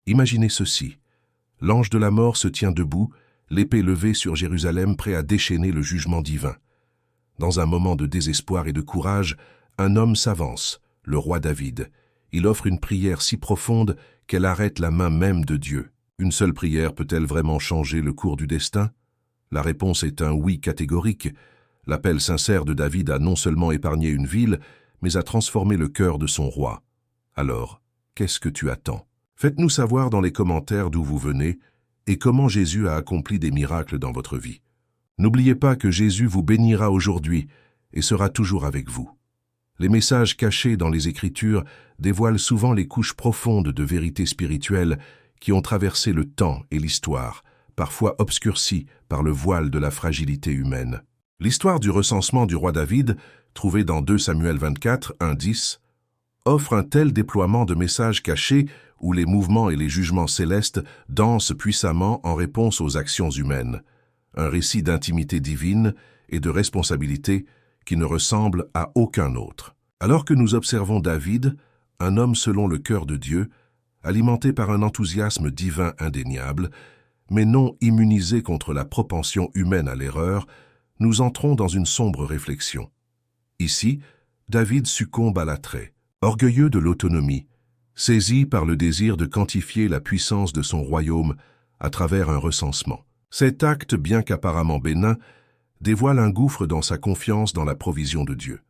Imaginez ceci. L'ange de la mort se tient debout, l'épée levée sur Jérusalem, prêt à déchaîner le jugement divin. Dans un moment de désespoir et de courage, un homme s'avance, le roi David. Il offre une prière si profonde qu'elle arrête la main même de Dieu. Une seule prière peut-elle vraiment changer le cours du destin? La réponse est un oui catégorique. L'appel sincère de David a non seulement épargné une ville, mais a transformé le cœur de son roi. Alors, qu'est-ce que tu attends? Faites-nous savoir dans les commentaires d'où vous venez et comment Jésus a accompli des miracles dans votre vie. N'oubliez pas que Jésus vous bénira aujourd'hui et sera toujours avec vous. Les messages cachés dans les Écritures dévoilent souvent les couches profondes de vérités spirituelles qui ont traversé le temps et l'histoire, parfois obscurcies par le voile de la fragilité humaine. L'histoire du recensement du roi David, trouvée dans 2 Samuel 24, 1-10, offre un tel déploiement de messages cachés où les mouvements et les jugements célestes dansent puissamment en réponse aux actions humaines. Un récit d'intimité divine et de responsabilité qui ne ressemble à aucun autre. Alors que nous observons David, un homme selon le cœur de Dieu, alimenté par un enthousiasme divin indéniable, mais non immunisé contre la propension humaine à l'erreur, nous entrons dans une sombre réflexion. Ici, David succombe à l'attrait, orgueilleux de l'autonomie, saisi par le désir de quantifier la puissance de son royaume à travers un recensement. Cet acte, bien qu'apparemment bénin, dévoile un gouffre dans sa confiance dans la provision de Dieu.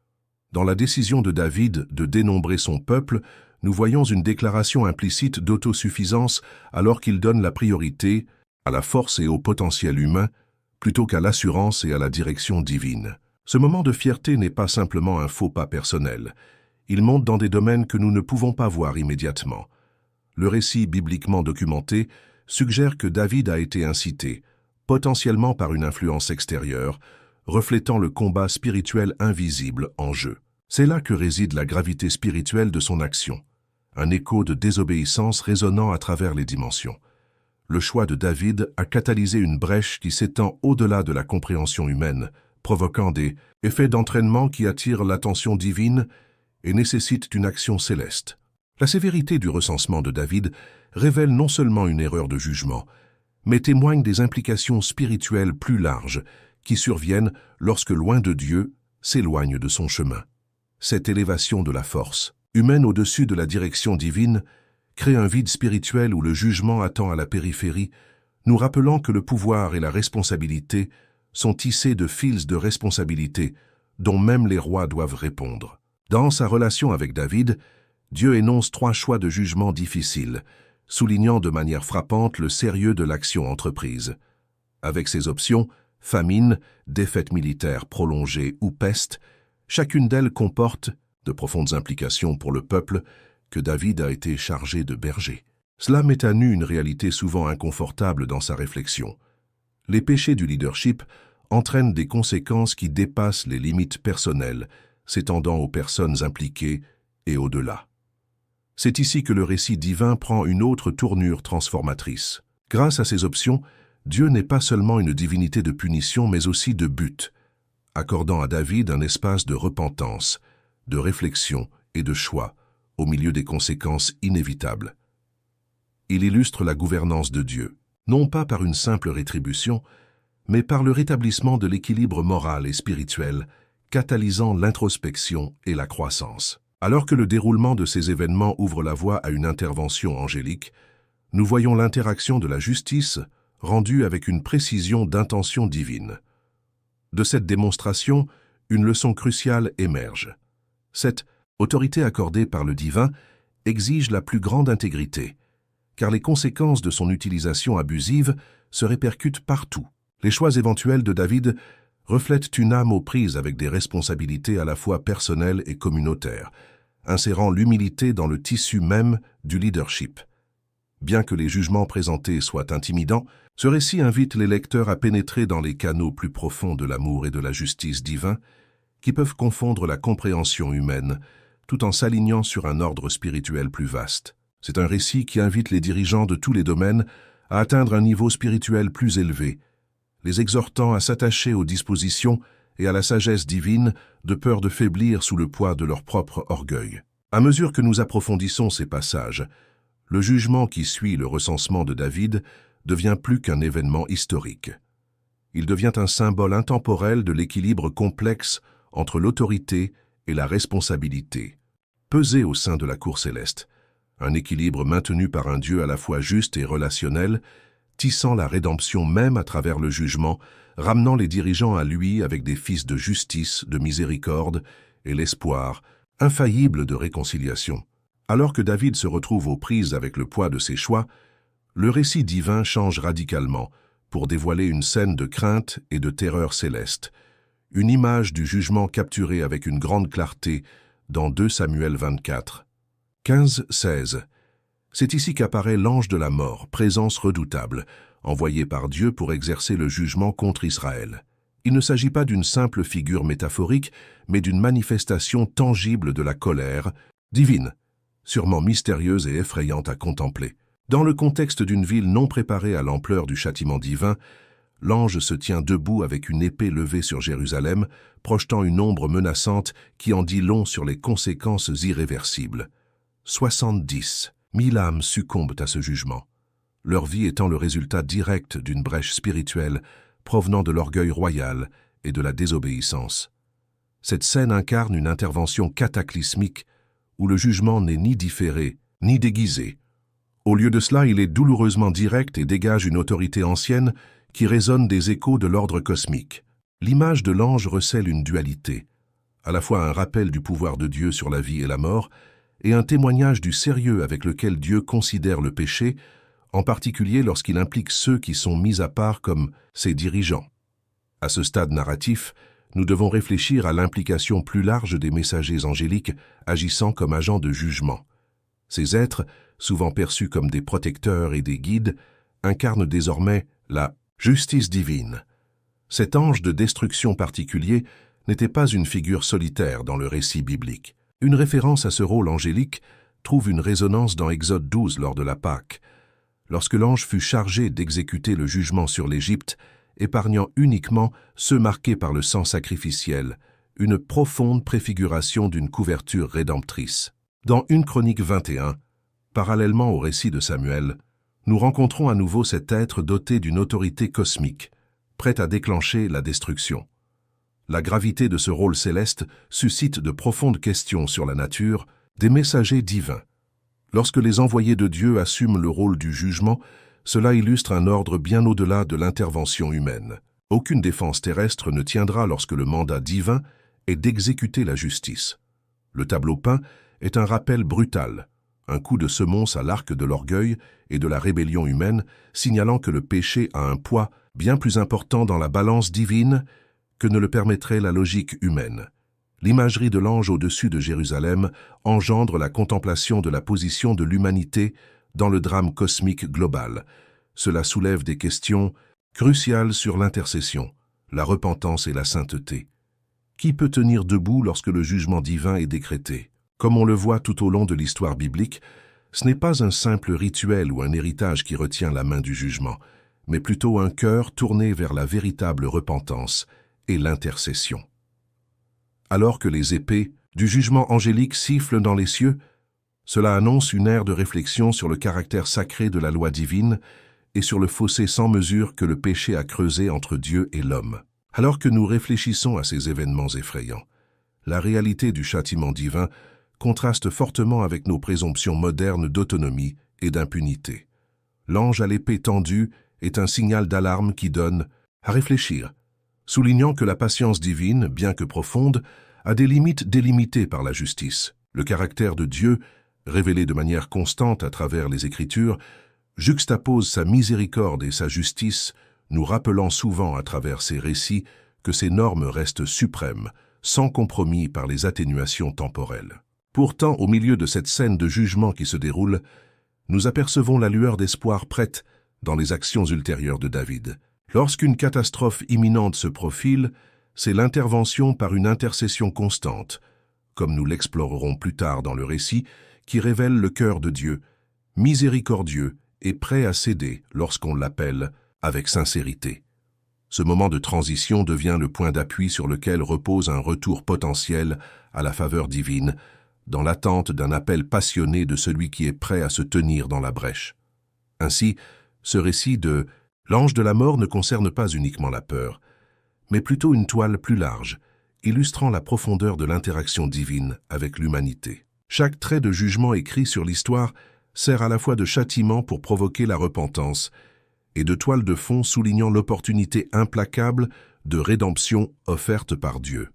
Dans la décision de David de dénombrer son peuple, nous voyons une déclaration implicite d'autosuffisance alors qu'il donne la priorité à la force et au potentiel humain plutôt qu'à l'assurance et à la direction divine. Ce moment de fierté n'est pas simplement un faux pas personnel. Il monte dans des domaines que nous ne pouvons pas voir immédiatement. Le récit bibliquement documenté suggère que David a été incité, potentiellement par une influence extérieure, reflétant le combat spirituel invisible en jeu. C'est là que réside la gravité spirituelle de son action, un écho de désobéissance résonnant à travers les dimensions. Le choix de David a catalysé une brèche qui s'étend au-delà de la compréhension humaine, provoquant des effets d'entraînement qui attirent l'attention divine et nécessitent une action céleste. La sévérité du recensement de David révèle non seulement une erreur de jugement, mais témoigne des implications spirituelles plus larges qui surviennent lorsque, loin de Dieu, s'éloigne de son chemin. Cette élévation de la force, humaine au-dessus de la direction divine, crée un vide spirituel où le jugement attend à la périphérie, nous rappelant que le pouvoir et la responsabilité sont tissés de fils de responsabilité dont même les rois doivent répondre. Dans sa relation avec David, Dieu énonce 3 choix de jugement difficiles, soulignant de manière frappante le sérieux de l'action entreprise. Avec ces options, famine, défaite militaire prolongée ou peste, chacune d'elles comporte de profondes implications pour le peuple que David a été chargé de berger. Cela met à nu une réalité souvent inconfortable dans sa réflexion. Les péchés du leadership entraînent des conséquences qui dépassent les limites personnelles, s'étendant aux personnes impliquées et au-delà. C'est ici que le récit divin prend une autre tournure transformatrice. Grâce à ces options, Dieu n'est pas seulement une divinité de punition, mais aussi de but, accordant à David un espace de repentance, de réflexion et de choix, au milieu des conséquences inévitables. Il illustre la gouvernance de Dieu, non pas par une simple rétribution, mais par le rétablissement de l'équilibre moral et spirituel, catalysant l'introspection et la croissance. Alors que le déroulement de ces événements ouvre la voie à une intervention angélique, nous voyons l'interaction de la justice rendue avec une précision d'intention divine. De cette démonstration, une leçon cruciale émerge. Cette autorité accordée par le divin exige la plus grande intégrité, car les conséquences de son utilisation abusive se répercutent partout. Les choix éventuels de David reflètent une âme aux prises avec des responsabilités à la fois personnelles et communautaires, insérant l'humilité dans le tissu même du leadership. Bien que les jugements présentés soient intimidants, ce récit invite les lecteurs à pénétrer dans les canaux plus profonds de l'amour et de la justice divin, qui peuvent confondre la compréhension humaine, tout en s'alignant sur un ordre spirituel plus vaste. C'est un récit qui invite les dirigeants de tous les domaines à atteindre un niveau spirituel plus élevé, les exhortant à s'attacher aux dispositions et à la sagesse divine de peur de faiblir sous le poids de leur propre orgueil. À mesure que nous approfondissons ces passages, le jugement qui suit le recensement de David devient plus qu'un événement historique. Il devient un symbole intemporel de l'équilibre complexe entre l'autorité et la responsabilité, pesé au sein de la cour céleste, un équilibre maintenu par un Dieu à la fois juste et relationnel, tissant la rédemption même à travers le jugement, ramenant les dirigeants à lui avec des fils de justice, de miséricorde et l'espoir infaillible de réconciliation. Alors que David se retrouve aux prises avec le poids de ses choix, le récit divin change radicalement pour dévoiler une scène de crainte et de terreur céleste, une image du jugement capturée avec une grande clarté dans 2 Samuel 24. 15-16. C'est ici qu'apparaît l'ange de la mort, présence redoutable, envoyé par Dieu pour exercer le jugement contre Israël. Il ne s'agit pas d'une simple figure métaphorique, mais d'une manifestation tangible de la colère divine, sûrement mystérieuse et effrayante à contempler. Dans le contexte d'une ville non préparée à l'ampleur du châtiment divin, l'ange se tient debout avec une épée levée sur Jérusalem, projetant une ombre menaçante qui en dit long sur les conséquences irréversibles. 70 000 âmes succombent à ce jugement, leur vie étant le résultat direct d'une brèche spirituelle provenant de l'orgueil royal et de la désobéissance. Cette scène incarne une intervention cataclysmique où le jugement n'est ni différé, ni déguisé. Au lieu de cela, il est douloureusement direct et dégage une autorité ancienne qui résonne des échos de l'ordre cosmique. L'image de l'ange recèle une dualité, à la fois un rappel du pouvoir de Dieu sur la vie et la mort, et un témoignage du sérieux avec lequel Dieu considère le péché, en particulier lorsqu'il implique ceux qui sont mis à part comme ses dirigeants. À ce stade narratif, nous devons réfléchir à l'implication plus large des messagers angéliques agissant comme agents de jugement. Ces êtres, souvent perçus comme des protecteurs et des guides, incarnent désormais la justice divine. Cet ange de destruction particulier n'était pas une figure solitaire dans le récit biblique. Une référence à ce rôle angélique trouve une résonance dans Exode 12 lors de la Pâque, lorsque l'ange fut chargé d'exécuter le jugement sur l'Égypte, épargnant uniquement ceux marqués par le sang sacrificiel, une profonde préfiguration d'une couverture rédemptrice. Dans 1 Chronique 21, parallèlement au récit de Samuel, nous rencontrons à nouveau cet être doté d'une autorité cosmique, prêt à déclencher la destruction. La gravité de ce rôle céleste suscite de profondes questions sur la nature des messagers divins. Lorsque les envoyés de Dieu assument le rôle du jugement, cela illustre un ordre bien au-delà de l'intervention humaine. Aucune défense terrestre ne tiendra lorsque le mandat divin est d'exécuter la justice. Le tableau peint est un rappel brutal, un coup de semonce à l'arc de l'orgueil et de la rébellion humaine, signalant que le péché a un poids bien plus important dans la balance divine que ne le permettrait la logique humaine. L'imagerie de l'ange au-dessus de Jérusalem engendre la contemplation de la position de l'humanité dans le drame cosmique global. Cela soulève des questions cruciales sur l'intercession, la repentance et la sainteté. Qui peut tenir debout lorsque le jugement divin est décrété? Comme on le voit tout au long de l'histoire biblique, ce n'est pas un simple rituel ou un héritage qui retient la main du jugement, mais plutôt un cœur tourné vers la véritable repentance et l'intercession. Alors que les épées du jugement angélique sifflent dans les cieux, cela annonce une ère de réflexion sur le caractère sacré de la loi divine et sur le fossé sans mesure que le péché a creusé entre Dieu et l'homme. Alors que nous réfléchissons à ces événements effrayants, la réalité du châtiment divin contraste fortement avec nos présomptions modernes d'autonomie et d'impunité. L'ange à l'épée tendue est un signal d'alarme qui donne à réfléchir, soulignant que la patience divine, bien que profonde, a des limites délimitées par la justice. Le caractère de Dieu, révélé de manière constante à travers les Écritures, juxtapose sa miséricorde et sa justice, nous rappelant souvent à travers ces récits que ces normes restent suprêmes, sans compromis par les atténuations temporelles. Pourtant, au milieu de cette scène de jugement qui se déroule, nous apercevons la lueur d'espoir prête dans les actions ultérieures de David. Lorsqu'une catastrophe imminente se profile, c'est l'intervention par une intercession constante, comme nous l'explorerons plus tard dans le récit, qui révèle le cœur de Dieu, miséricordieux et prêt à céder lorsqu'on l'appelle avec sincérité. Ce moment de transition devient le point d'appui sur lequel repose un retour potentiel à la faveur divine, dans l'attente d'un appel passionné de celui qui est prêt à se tenir dans la brèche. Ainsi, ce récit de l'ange de la mort ne concerne pas uniquement la peur, mais plutôt une toile plus large, illustrant la profondeur de l'interaction divine avec l'humanité. Chaque trait de jugement écrit sur l'histoire sert à la fois de châtiment pour provoquer la repentance et de toile de fond soulignant l'opportunité implacable de rédemption offerte par Dieu.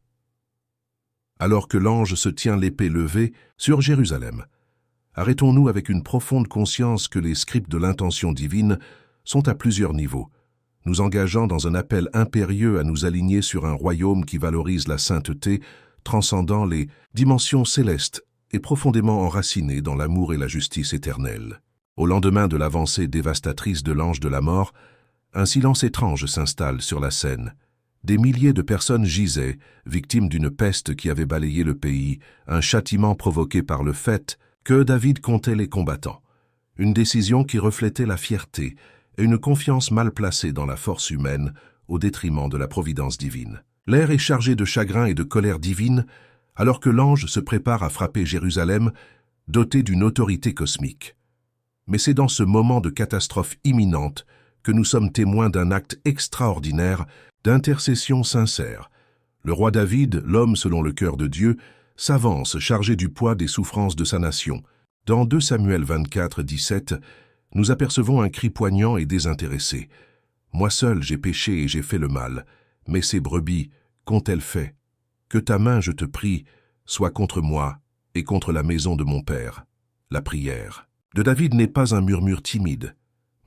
Alors que l'ange se tient l'épée levée sur Jérusalem, arrêtons-nous avec une profonde conscience que les scripts de l'intention divine sont à plusieurs niveaux, nous engageant dans un appel impérieux à nous aligner sur un royaume qui valorise la sainteté, transcendant les dimensions célestes et profondément enraciné dans l'amour et la justice éternelle. Au lendemain de l'avancée dévastatrice de l'ange de la mort, un silence étrange s'installe sur la scène. Des milliers de personnes gisaient, victimes d'une peste qui avait balayé le pays, un châtiment provoqué par le fait que David comptait les combattants. Une décision qui reflétait la fierté et une confiance mal placée dans la force humaine au détriment de la providence divine. L'air est chargé de chagrin et de colère divine, alors que l'ange se prépare à frapper Jérusalem, doté d'une autorité cosmique. Mais c'est dans ce moment de catastrophe imminente que nous sommes témoins d'un acte extraordinaire d'intercession sincère. Le roi David, l'homme selon le cœur de Dieu, s'avance chargé du poids des souffrances de sa nation. Dans 2 Samuel 24, 17, nous apercevons un cri poignant et désintéressé. « Moi seul j'ai péché et j'ai fait le mal, mais ces brebis, qu'ont-elles fait ? Que ta main, je te prie, soit contre moi et contre la maison de mon père. » La prière de David n'est pas un murmure timide,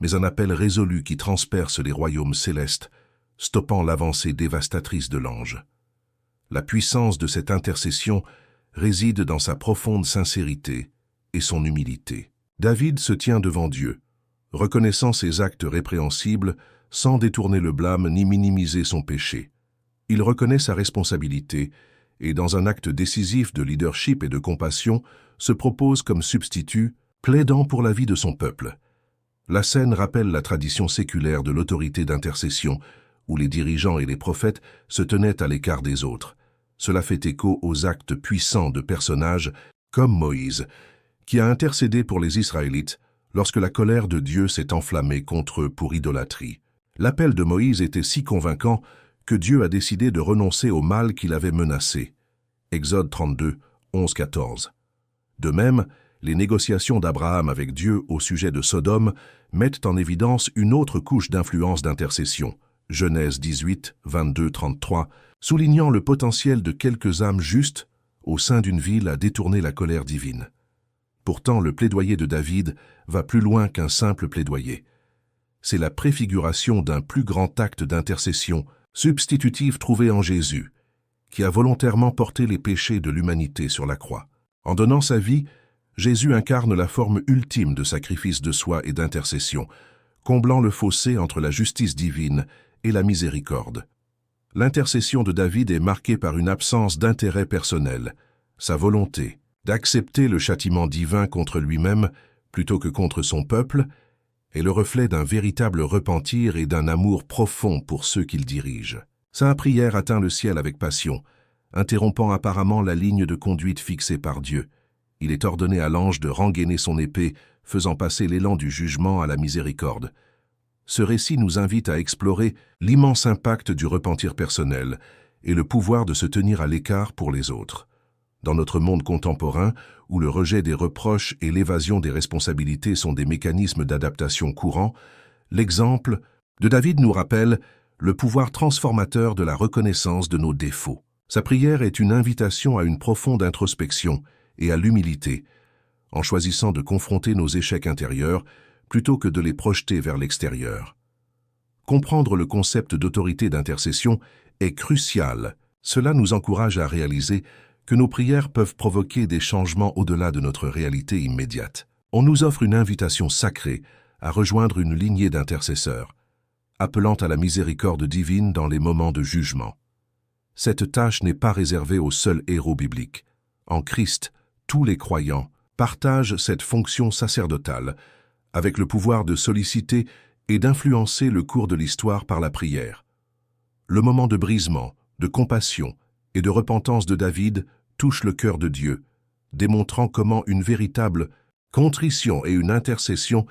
mais un appel résolu qui transperce les royaumes célestes, stoppant l'avancée dévastatrice de l'ange. La puissance de cette intercession réside dans sa profonde sincérité et son humilité. David se tient devant Dieu, reconnaissant ses actes répréhensibles sans détourner le blâme ni minimiser son péché. Il reconnaît sa responsabilité et, dans un acte décisif de leadership et de compassion, se propose comme substitut, plaidant pour la vie de son peuple. La scène rappelle la tradition séculaire de l'autorité d'intercession, où les dirigeants et les prophètes se tenaient à l'écart des autres. Cela fait écho aux actes puissants de personnages comme Moïse, qui a intercédé pour les Israélites lorsque la colère de Dieu s'est enflammée contre eux pour idolâtrie. L'appel de Moïse était si convaincant que Dieu a décidé de renoncer au mal qu'il avait menacé. Exode 32, 11-14. De même, les négociations d'Abraham avec Dieu au sujet de Sodome mettent en évidence une autre couche d'influence d'intercession. Genèse 18, 22-33, soulignant le potentiel de quelques âmes justes au sein d'une ville à détourner la colère divine. Pourtant, le plaidoyer de David va plus loin qu'un simple plaidoyer. C'est la préfiguration d'un plus grand acte d'intercession substitutif trouvé en Jésus, qui a volontairement porté les péchés de l'humanité sur la croix. En donnant sa vie, Jésus incarne la forme ultime de sacrifice de soi et d'intercession, comblant le fossé entre la justice divine et la miséricorde. L'intercession de David est marquée par une absence d'intérêt personnel, sa volonté d'accepter le châtiment divin contre lui-même plutôt que contre son peuple est le reflet d'un véritable repentir et d'un amour profond pour ceux qu'il dirige. Sa prière atteint le ciel avec passion, interrompant apparemment la ligne de conduite fixée par Dieu. Il est ordonné à l'ange de rengainer son épée, faisant passer l'élan du jugement à la miséricorde. Ce récit nous invite à explorer l'immense impact du repentir personnel et le pouvoir de se tenir à l'écart pour les autres. Dans notre monde contemporain, où le rejet des reproches et l'évasion des responsabilités sont des mécanismes d'adaptation courants, l'exemple de David nous rappelle le pouvoir transformateur de la reconnaissance de nos défauts. Sa prière est une invitation à une profonde introspection et à l'humilité, en choisissant de confronter nos échecs intérieurs plutôt que de les projeter vers l'extérieur. Comprendre le concept d'autorité d'intercession est crucial. Cela nous encourage à réaliser que nos prières peuvent provoquer des changements au-delà de notre réalité immédiate. On nous offre une invitation sacrée à rejoindre une lignée d'intercesseurs, appelant à la miséricorde divine dans les moments de jugement. Cette tâche n'est pas réservée aux seuls héros bibliques. En Christ, tous les croyants partagent cette fonction sacerdotale, avec le pouvoir de solliciter et d'influencer le cours de l'histoire par la prière. Le moment de brisement, de compassion et de repentance de David touche le cœur de Dieu, démontrant comment une véritable contrition et une intercession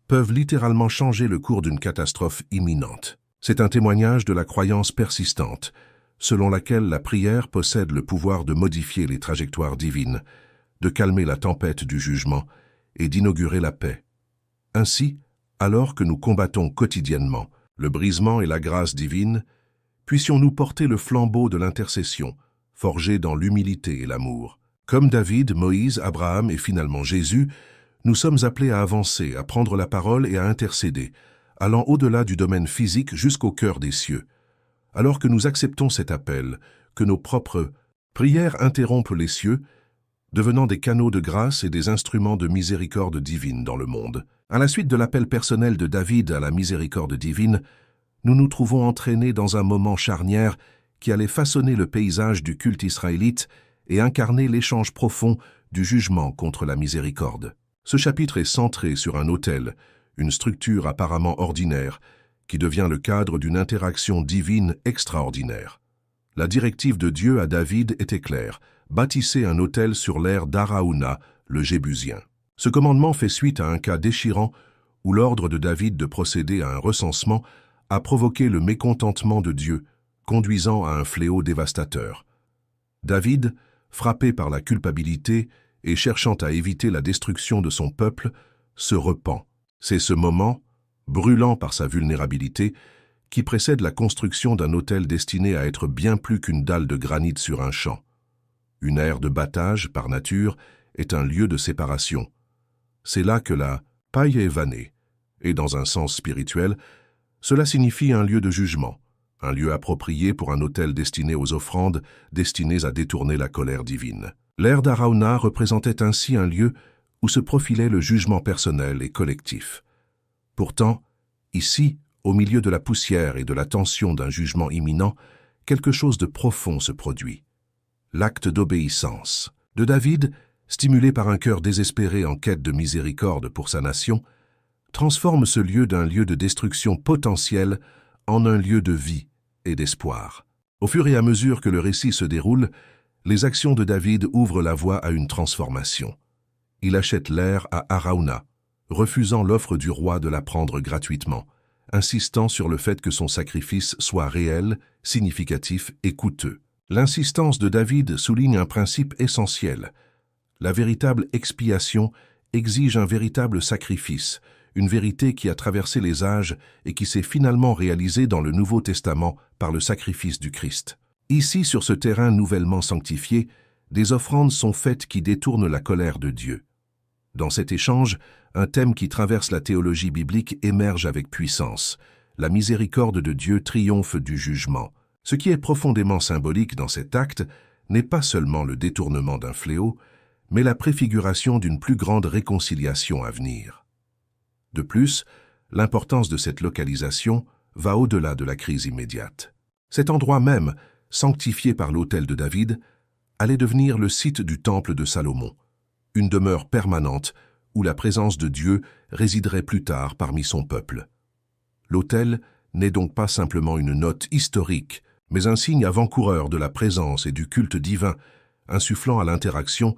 peuvent littéralement changer le cours d'une catastrophe imminente. C'est un témoignage de la croyance persistante, selon laquelle la prière possède le pouvoir de modifier les trajectoires divines, de calmer la tempête du jugement et d'inaugurer la paix. Ainsi, alors que nous combattons quotidiennement le brisement et la grâce divine, puissions-nous porter le flambeau de l'intercession, forgé dans l'humilité et l'amour. Comme David, Moïse, Abraham et finalement Jésus, nous sommes appelés à avancer, à prendre la parole et à intercéder, allant au-delà du domaine physique jusqu'au cœur des cieux. Alors que nous acceptons cet appel, que nos propres prières interrompent les cieux, devenant des canaux de grâce et des instruments de miséricorde divine dans le monde. À la suite de l'appel personnel de David à la miséricorde divine, nous nous trouvons entraînés dans un moment charnière qui allait façonner le paysage du culte israélite et incarner l'échange profond du jugement contre la miséricorde. Ce chapitre est centré sur un autel, une structure apparemment ordinaire, qui devient le cadre d'une interaction divine extraordinaire. La directive de Dieu à David était claire: bâtissez un autel sur l'aire d'Araouna, le Jébusien. Ce commandement fait suite à un cas déchirant où l'ordre de David de procéder à un recensement a provoqué le mécontentement de Dieu, conduisant à un fléau dévastateur. David, frappé par la culpabilité et cherchant à éviter la destruction de son peuple, se repent. C'est ce moment, brûlant par sa vulnérabilité, qui précède la construction d'un autel destiné à être bien plus qu'une dalle de granit sur un champ. Une aire de battage, par nature, est un lieu de séparation. C'est là que la paille est vannée, et dans un sens spirituel, cela signifie un lieu de jugement, un lieu approprié pour un autel destiné aux offrandes destinées à détourner la colère divine. L'aire d'Araouna représentait ainsi un lieu où se profilait le jugement personnel et collectif. Pourtant, ici, au milieu de la poussière et de la tension d'un jugement imminent, quelque chose de profond se produit. L'acte d'obéissance de David, stimulé par un cœur désespéré en quête de miséricorde pour sa nation, transforme ce lieu d'un lieu de destruction potentielle en un lieu de vie et d'espoir. Au fur et à mesure que le récit se déroule, les actions de David ouvrent la voie à une transformation. Il achète l'aire à Araouna, refusant l'offre du roi de la prendre gratuitement, insistant sur le fait que son sacrifice soit réel, significatif et coûteux. L'insistance de David souligne un principe essentiel. La véritable expiation exige un véritable sacrifice, une vérité qui a traversé les âges et qui s'est finalement réalisée dans le Nouveau Testament par le sacrifice du Christ. Ici, sur ce terrain nouvellement sanctifié, des offrandes sont faites qui détournent la colère de Dieu. Dans cet échange, un thème qui traverse la théologie biblique émerge avec puissance. La miséricorde de Dieu triomphe du jugement. Ce qui est profondément symbolique dans cet acte n'est pas seulement le détournement d'un fléau, mais la préfiguration d'une plus grande réconciliation à venir. De plus, l'importance de cette localisation va au-delà de la crise immédiate. Cet endroit même, sanctifié par l'autel de David, allait devenir le site du temple de Salomon, une demeure permanente où la présence de Dieu résiderait plus tard parmi son peuple. L'autel n'est donc pas simplement une note historique, mais un signe avant-coureur de la présence et du culte divin, insufflant à l'interaction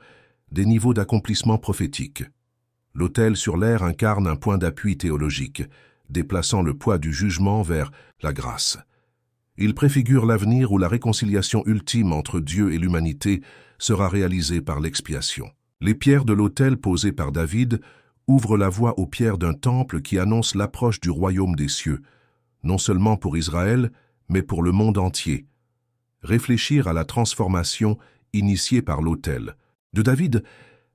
des niveaux d'accomplissement prophétique. L'autel sur l'aire incarne un point d'appui théologique, déplaçant le poids du jugement vers la grâce. Il préfigure l'avenir où la réconciliation ultime entre Dieu et l'humanité sera réalisée par l'expiation. Les pierres de l'autel posées par David ouvrent la voie aux pierres d'un temple qui annonce l'approche du royaume des cieux, non seulement pour Israël, mais pour le monde entier. Réfléchir à la transformation initiée par l'autel de David,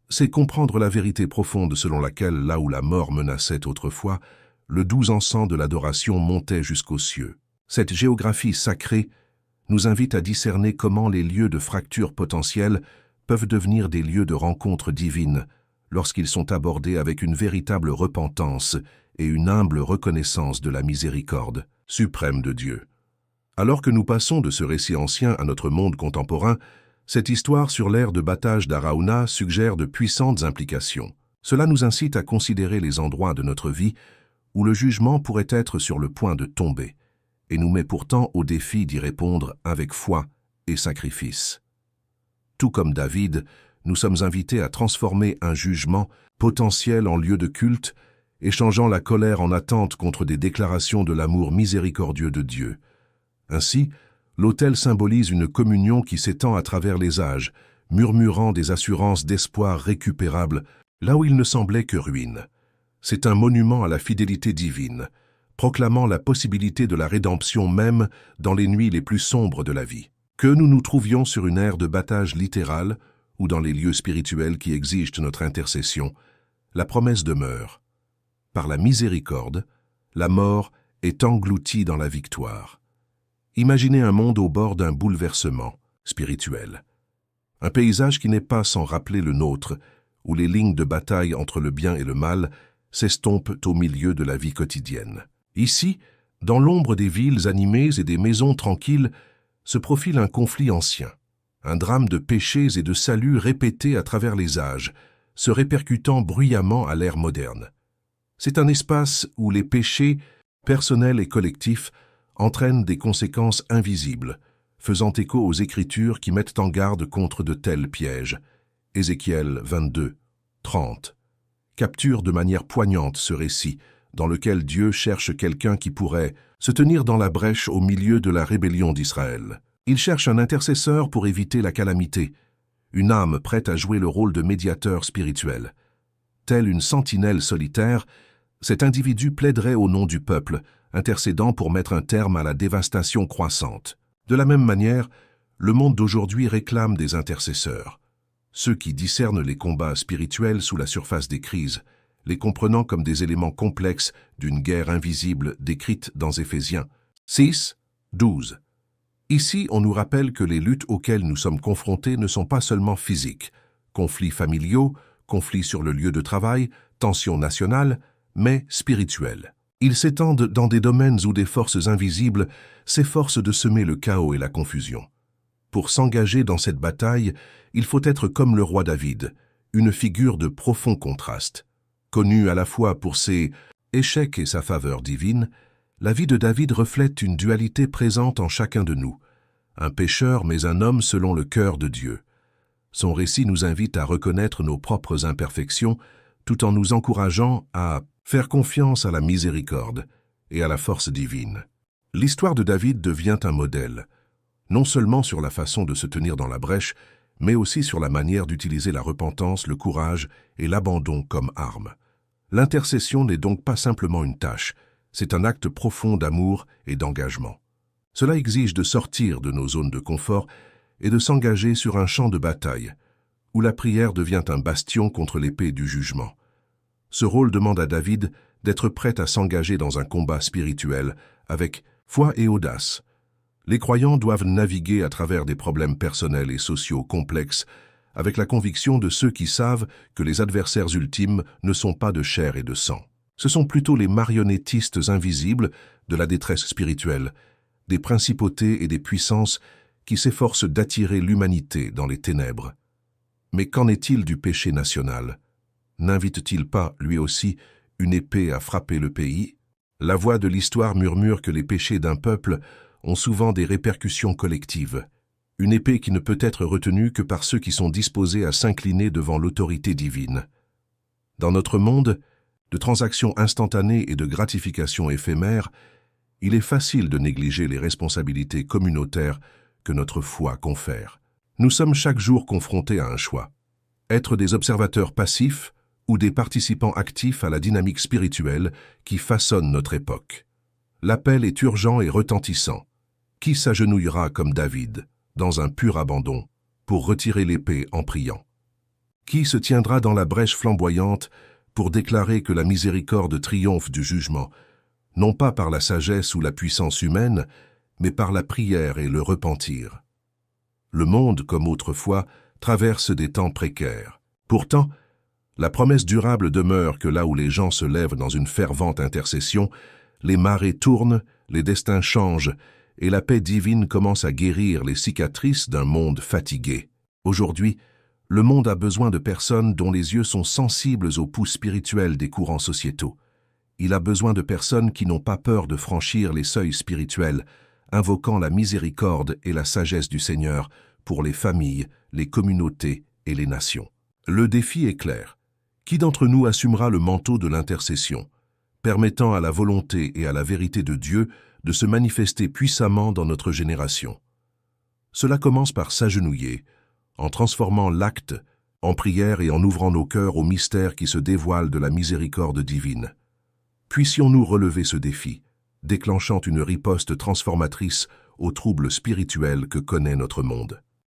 c'est comprendre la vérité profonde selon laquelle, là où la mort menaçait autrefois, le doux encens de l'adoration montait jusqu'aux cieux. Cette géographie sacrée nous invite à discerner comment les lieux de fracture potentielle peuvent devenir des lieux de rencontre divine lorsqu'ils sont abordés avec une véritable repentance et une humble reconnaissance de la miséricorde suprême de Dieu. Alors que nous passons de ce récit ancien à notre monde contemporain, cette histoire sur l'aire de battage d'Araouna suggère de puissantes implications. Cela nous incite à considérer les endroits de notre vie où le jugement pourrait être sur le point de tomber, et nous met pourtant au défi d'y répondre avec foi et sacrifice. Tout comme David, nous sommes invités à transformer un jugement potentiel en lieu de culte, échangeant la colère en attente contre des déclarations de l'amour miséricordieux de Dieu. Ainsi, l'autel symbolise une communion qui s'étend à travers les âges, murmurant des assurances d'espoir récupérable là où il ne semblait que ruine. C'est un monument à la fidélité divine, proclamant la possibilité de la rédemption même dans les nuits les plus sombres de la vie. Que nous nous trouvions sur une ère de battage littérale ou dans les lieux spirituels qui exigent notre intercession, la promesse demeure. Par la miséricorde, la mort est engloutie dans la victoire. Imaginez un monde au bord d'un bouleversement spirituel. Un paysage qui n'est pas sans rappeler le nôtre, où les lignes de bataille entre le bien et le mal s'estompent au milieu de la vie quotidienne. Ici, dans l'ombre des villes animées et des maisons tranquilles, se profile un conflit ancien, un drame de péchés et de salut répétés à travers les âges, se répercutant bruyamment à l'ère moderne. C'est un espace où les péchés, personnels et collectifs, entraînent des conséquences invisibles, faisant écho aux Écritures qui mettent en garde contre de tels pièges. Ézéchiel 22, 30 capture de manière poignante ce récit, dans lequel Dieu cherche quelqu'un qui pourrait se tenir dans la brèche au milieu de la rébellion d'Israël. Il cherche un intercesseur pour éviter la calamité, une âme prête à jouer le rôle de médiateur spirituel. Telle une sentinelle solitaire, cet individu plaiderait au nom du peuple, intercédant pour mettre un terme à la dévastation croissante. De la même manière, le monde d'aujourd'hui réclame des intercesseurs, ceux qui discernent les combats spirituels sous la surface des crises, les comprenant comme des éléments complexes d'une guerre invisible décrite dans Éphésiens 6, 12. Ici, on nous rappelle que les luttes auxquelles nous sommes confrontés ne sont pas seulement physiques, conflits familiaux, conflits sur le lieu de travail, tensions nationales, mais spirituelles. Ils s'étendent dans des domaines où des forces invisibles s'efforcent de semer le chaos et la confusion. Pour s'engager dans cette bataille, il faut être comme le roi David, une figure de profond contraste. Connu à la fois pour ses échecs et sa faveur divine, la vie de David reflète une dualité présente en chacun de nous, un pécheur mais un homme selon le cœur de Dieu. Son récit nous invite à reconnaître nos propres imperfections, tout en nous encourageant à faire confiance à la miséricorde et à la force divine. L'histoire de David devient un modèle, non seulement sur la façon de se tenir dans la brèche, mais aussi sur la manière d'utiliser la repentance, le courage et l'abandon comme armes. L'intercession n'est donc pas simplement une tâche, c'est un acte profond d'amour et d'engagement. Cela exige de sortir de nos zones de confort et de s'engager sur un champ de bataille, où la prière devient un bastion contre l'épée du jugement. Ce rôle demande à David d'être prêt à s'engager dans un combat spirituel avec foi et audace. Les croyants doivent naviguer à travers des problèmes personnels et sociaux complexes avec la conviction de ceux qui savent que les adversaires ultimes ne sont pas de chair et de sang. Ce sont plutôt les marionnettistes invisibles de la détresse spirituelle, des principautés et des puissances qui s'efforcent d'attirer l'humanité dans les ténèbres. Mais qu'en est-il du péché national? N'invite-t-il pas, lui aussi, une épée à frapper le pays? La voix de l'histoire murmure que les péchés d'un peuple ont souvent des répercussions collectives, une épée qui ne peut être retenue que par ceux qui sont disposés à s'incliner devant l'autorité divine. Dans notre monde, de transactions instantanées et de gratifications éphémères, il est facile de négliger les responsabilités communautaires que notre foi confère. Nous sommes chaque jour confrontés à un choix. Être des observateurs passifs ou des participants actifs à la dynamique spirituelle qui façonne notre époque. L'appel est urgent et retentissant. Qui s'agenouillera comme David, dans un pur abandon, pour retirer l'épée en priant? Qui se tiendra dans la brèche flamboyante pour déclarer que la miséricorde triomphe du jugement, non pas par la sagesse ou la puissance humaine, mais par la prière et le repentir? Le monde, comme autrefois, traverse des temps précaires. Pourtant, la promesse durable demeure que là où les gens se lèvent dans une fervente intercession, les marées tournent, les destins changent, et la paix divine commence à guérir les cicatrices d'un monde fatigué. Aujourd'hui, le monde a besoin de personnes dont les yeux sont sensibles aux pouls spirituels des courants sociétaux. Il a besoin de personnes qui n'ont pas peur de franchir les seuils spirituels, invoquant la miséricorde et la sagesse du Seigneur pour les familles, les communautés et les nations. Le défi est clair. Qui d'entre nous assumera le manteau de l'intercession, permettant à la volonté et à la vérité de Dieu de se manifester puissamment dans notre génération? Cela commence par s'agenouiller, en transformant l'acte en prière et en ouvrant nos cœurs au mystère qui se dévoile de la miséricorde divine. Puissions-nous relever ce défi, déclenchant une riposte transformatrice aux troubles spirituels que connaît notre monde.